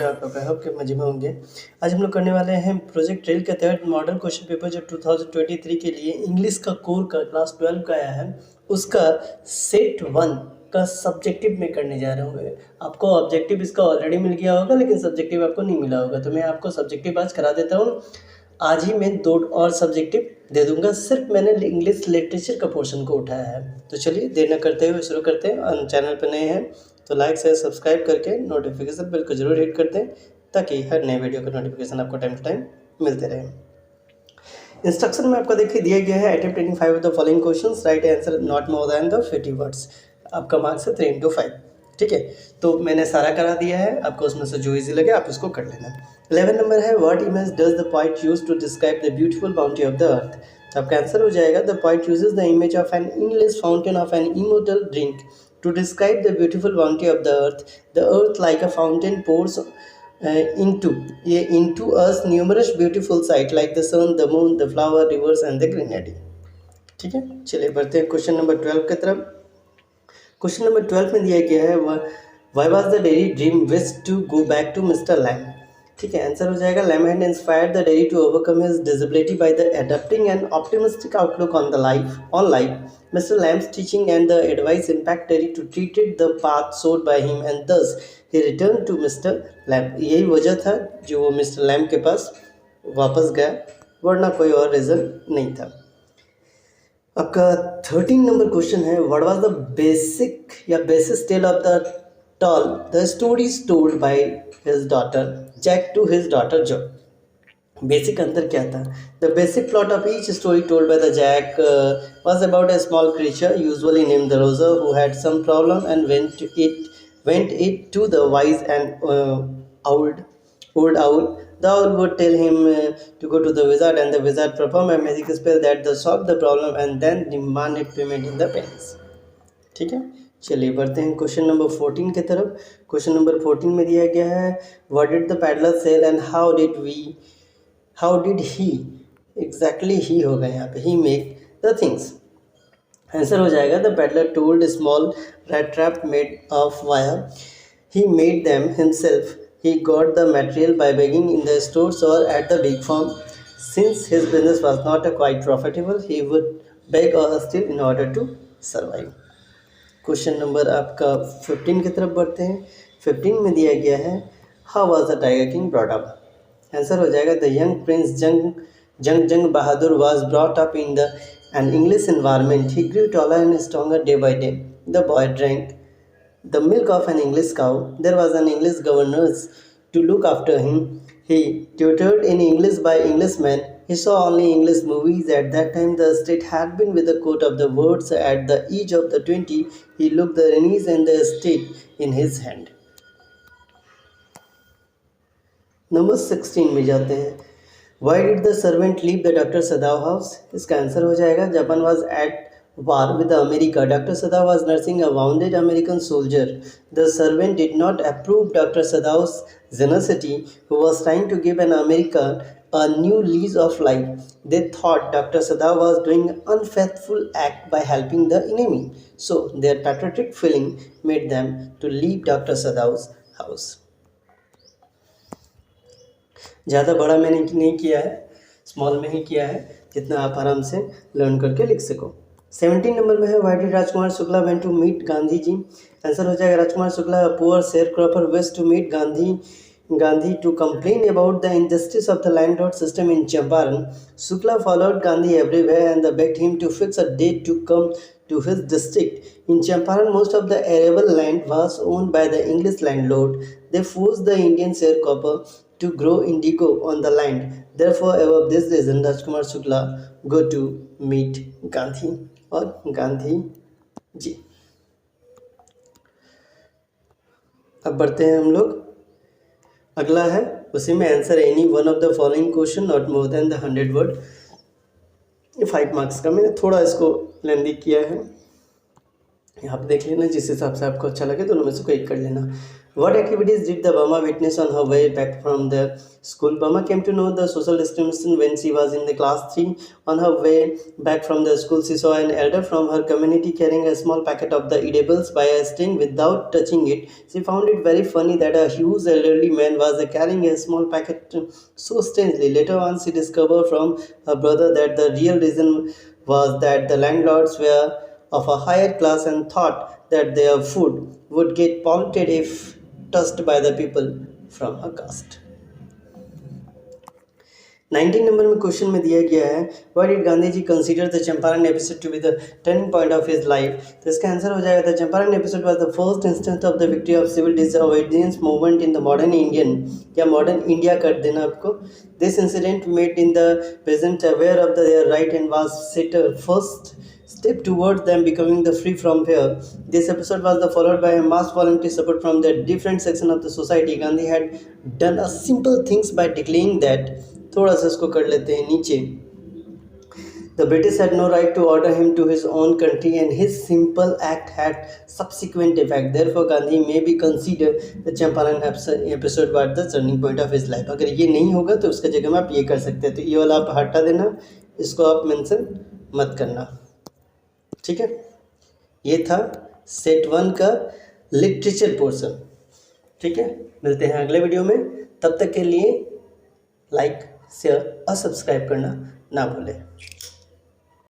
आप लोग, I hope कि मजे में होंगे। आज हम लोग करने वाले हैं प्रोजेक्ट रेल का थर्ड मॉडल क्वेश्चन पेपर जो 2023 के लिए इंग्लिश का कोर का क्लास 12 का आया है, उसका सेट 1 का सब्जेक्टिव में करने जा रहा हूँ। आपको ऑब्जेक्टिव इसका ऑलरेडी मिल गया होगा, लेकिन सब्जेक्टिव आपको नहीं मिला होगा, तो मैं आपको सब्जेक्टिव आज करा देता हूँ। आज ही मैं 2 और सब्जेक्टिव दे दूंगा, सिर्फ मैंने इंग्लिश लिटरेचर का पोर्शन को उठाया है। तो चलिए देर न करते हुए शुरू करते हैं। चैनल पर नए हैं तो लाइक शेयर सब्सक्राइब करके नोटिफिकेशन बेल को जरूर हिट कर दें, ताकि हर नए वीडियो का नोटिफिकेशन आपको टाइम टू टाइम मिलते रहे। इंस्ट्रक्शन में आपको देखिए दिया गया है, attempt any 5 of the following questions, right answer not more than the 50 words. आपका मार्क्स है 3 into 5। ठीक है, तो मैंने सारा करा दिया है, आपको उसमें से जो इजी लगे आप उसको कर लेना। 11 नंबर है, what image does the poet use to describe the beautiful bounty of the earth. तो आपका आंसर हो जाएगा, the poet uses the image of an endless fountain of an immortal drink to describe the beautiful bounty of the earth like a fountain pours into us numerous beautiful sights like the sun, the moon, the flower, rivers and the greenery। ठीक है, चलिए बढ़ते हैं question number 12 की तरफ। Question number 12 में दिया गया है, why was the dairy dream wish to go back to Mr. Lamb। ठीक है, आंसर हो जाएगा, Lamb had inspired the dairy to overcome his disability by the adopting an optimistic outlook on life. Mr. Lamb's teaching and the advice impact dairy to treated the path showed by him and thus he returned to Mr. Lamb। यही वजह था जो वो mister lamb के पास वापस गया, वरना कोई और रीज़न नहीं था। आपका 13 नंबर क्वेश्चन है, what was the basis tale of the stories told by his daughter Jack to his daughter Jo. Basic अंतर क्या था? The basic plot of each story told by the Jack was about a small creature usually named the Roger who had some problem and went it to the wise and old owl. The owl would tell him to go to the wizard and the wizard perform a magic spell that solved the problem and then demanded payment in the pennies। ठीक है, चलिए बढ़ते हैं question number 14 की तरफ। Question number 14 में दिया गया है, what did the peddler sell and how did he, exactly ही होगा यहाँ पे, he make the things. Answer हो जाएगा, the peddler told small rat trap made of wire. He made them himself. He got the material by begging in the stores or at the big farm. Since his business was not quite profitable, he would beg or steal in order to survive। Question number आपका 15 की तरफ बढ़ते हैं। 15 में दिया गया है, how was the tiger king brought up. Answer हो जाएगा, the young prince Jung Bahadur was brought up in an English environment. He grew taller and stronger day by day. The boy drank the milk of an English cow. There was an English governess to look after him. He tutored in English by Englishmen. He saw only English movies. At that time, the state had been with the quote of the words. At the age of the 20, he looked the Rennies and the state in his hand। Number 16 में जाते हैं, Why did the servant leave the Dr. Sadao house? इसका answer हो जाएगा, Japan was at war with America. Dr. Sadao was nursing a wounded American soldier. The servant did not approve Dr. Sadao's generosity, who was trying to give an American a new lease of life. They thought Dr. Sadao was doing an unfaithful act by helping the enemy. So their patriotic feeling made them to leave Dr. Sadao's house। ज़्यादा बड़ा मैंने नहीं किया है, small में ही किया है, जितना आप आराम से लर्न करके लिख सको। 17 नंबर में है, why did Rajkumar Shukla went to meet Gandhi ji. Answer हो जाएगा, Rajkumar Shukla poor share cropper wish to meet Gandhi to complain about the injustice of the landlord system in Champaran. Shukla followed Gandhi everywhere and begged him to fix a date to come to his district. In Champaran, most of the arable land was owned by the English landlord. They forced the Indian sharecropper to grow indigo on the land. Therefore, above this reason, Rajkumar Shukla go to meet Gandhi और गांधी जी। अब बढ़ते हैं हम लोग, अगला है उसी में answer any one of the following question not more than the 100 word. 5 marks का, मैंने थोड़ा इसको लेंदी किया है, यहाँ पे देख लेना, जिस हिसाब से आपको अच्छा लगे दोनों में से कोई एक कर लेना। What activities did the Burma witness on her way back from the school? Burma came to know the social discrimination when she was in the class 3. On her way back from the school, she saw an elder from her community carrying a small packet of the edibles by a string without touching it. She found it very funny that a huge elderly man was carrying a small packet so strangely. Later on, she discovered from her brother that the real reason was that the landlords were of a higher class and thought that their food would get polluted if touched by the people from her caste. 19 number में question में दिया गया है why did Gandhi ji consider the Champaran episode to be the turning point of his life. तो इसका answer हो जाएगा the Champaran episode was the first instance of the victory of civil disobedience movement in the modern Indian या modern India कर देना आपको। This incident made in the present aware of their right and was set first step towards them becoming the free from fear. This episode was followed by a mass voluntary support from the different section of the society. Gandhi had done a simple things by declaring that थोड़ा सा इसको कर लेते हैं नीचे The British had no right to order him to his own country and his simple act had subsequent effect. Therefore, Gandhi may be considered the Champaran episode was the turning point of his life. अगर ये नहीं होगा तो उसके जगह में आप ये कर सकते हैं। तो ये वाला आप हटा देना, इसको आप मेंशन मत करना। ठीक है, ये था सेट 1 का लिटरेचर पोर्शन। ठीक है, मिलते हैं अगले वीडियो में। तब तक के लिए लाइक शेयर और सब्सक्राइब करना ना भूलें।